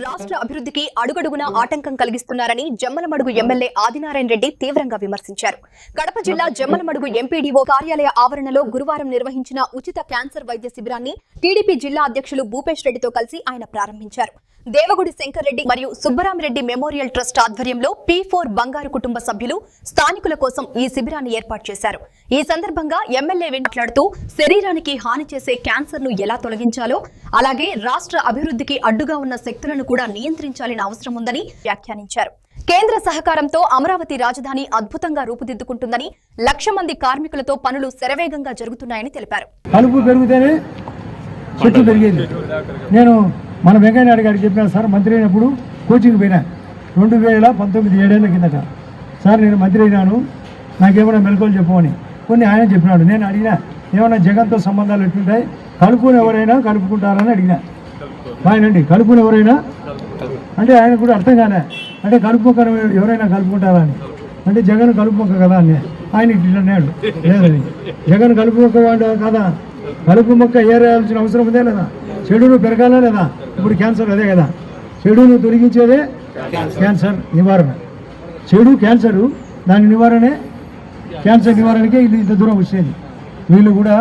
రాష్ట్ర అభివృద్ధికి అడుగడుగునా ఆటంకం కలిగిస్తున్నారని జమ్మలమడుగు ఎమ్మెల్యే ఆదినారాయణ రెడ్డి తీవ్రంగా విమర్శించారు. కడప జిల్లా జమ్మలమడుగు ఎంపీడీఓ కార్యాలయ ఆవరణలో గురువారం నిర్వహించిన ఉచిత క్యాన్సర్ వైద్య శిబిరాన్ని టీడీపీ జిల్లా అధ్యక్షులు భూపేష్ రెడ్డితో కలిసి ఆయన ప్రారంభించారు. దేవగుడి శంకర్ రెడ్డి మరియు సుబ్బరామిరెడ్డి మెమోరియల్ ట్రస్ట్ ఆధ్వర్యంలో P4 బంగారు కుటుంబ సభ్యులు స్థానికుల కోసం ఈ శిబిరాన్ని ఏర్పాటు చేశారు. ఈ సందర్భంగా ఎమ్మెల్యే మాట్లాడుతూ శరీరానికి హాని చేసే క్యాన్సర్ ను ఎలా తొలగించాలో, అలాగే రాష్ట్ర అభివృద్ధికి అడ్డుగా ఉన్న శక్తులను కూడా నియంత్రించాల్సిన అవసరం ఉందని వ్యాఖ్యానించారు. కేంద్ర సహకారంతో అమరావతి రాజధాని అద్భుతంగా రూపుదిద్దుకుంటుందని, 1,00,000 మంది కార్మికులతో పనులు శరవేగంగా జరుగుతున్నాయని తెలిపారు. మన వెంకయ్య నాయుడు గారికి చెప్పినారు సార్, మంత్రి అయినప్పుడు కోచింగ్ పోయినా 2019 7 ఏళ్ల కిందట. సార్ నేను మంత్రి అయినాను, నాకేమైనా మెలకువలు చెప్పమని కొన్ని ఆయన చెప్పినాడు. నేను అడిగినా ఏమైనా జగన్తో సంబంధాలు ఎట్లుంటాయి, కలుపుకుని ఎవరైనా కలుపుకుంటారని అడిగినా. ఆయనండి కలుపుకుని ఎవరైనా అంటే ఆయన కూడా అర్థం కాలే, అంటే కలుపుకొక ఎవరైనా కలుపుకుంటారా అని. అంటే జగన్ కలుపుకొక కదా అని ఆయన ఇట్లా అన్నాడు. లేదని జగన్ కలుపుకొక వాడు కదా, కలుపు మొక్క ఏరేయాల్సిన అవసరం ఉందే లేదా, చెడును పెరగాలా లేదా. ఇప్పుడు క్యాన్సర్ అదే కదా, చెడును తొలగించేదే క్యాన్సర్ నివారణ. చెడు క్యాన్సరు, దాని నివారణే క్యాన్సర్ నివారణకే ఇది ఇంత దూరం వచ్చేది. వీళ్ళు కూడా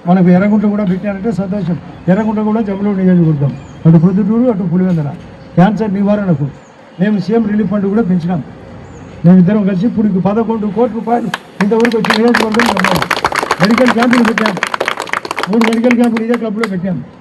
మనకు ఎర్రగుంట కూడా పెట్టారంటే సంతోషం. ఎర్రగుంట కూడా జమ్మలమడుగు నియోజకవర్గం, అటు ప్రొద్దుటూరు అటు పులివెందుల క్యాన్సర్ నివారణకు మేము సీఎం రిలీఫ్ ఫండ్ కూడా పెంచినాం. మేమిద్దరం కలిసి ఇప్పుడు 11 కోట్ల రూపాయలు ఇంతవరకు వచ్చి నియోజకవర్గం మెడికల్ క్యాంపులు పెట్టాము. 3 మెడికల్ క్యాంపులు ఇదే క్లబ్లో పెట్టాము.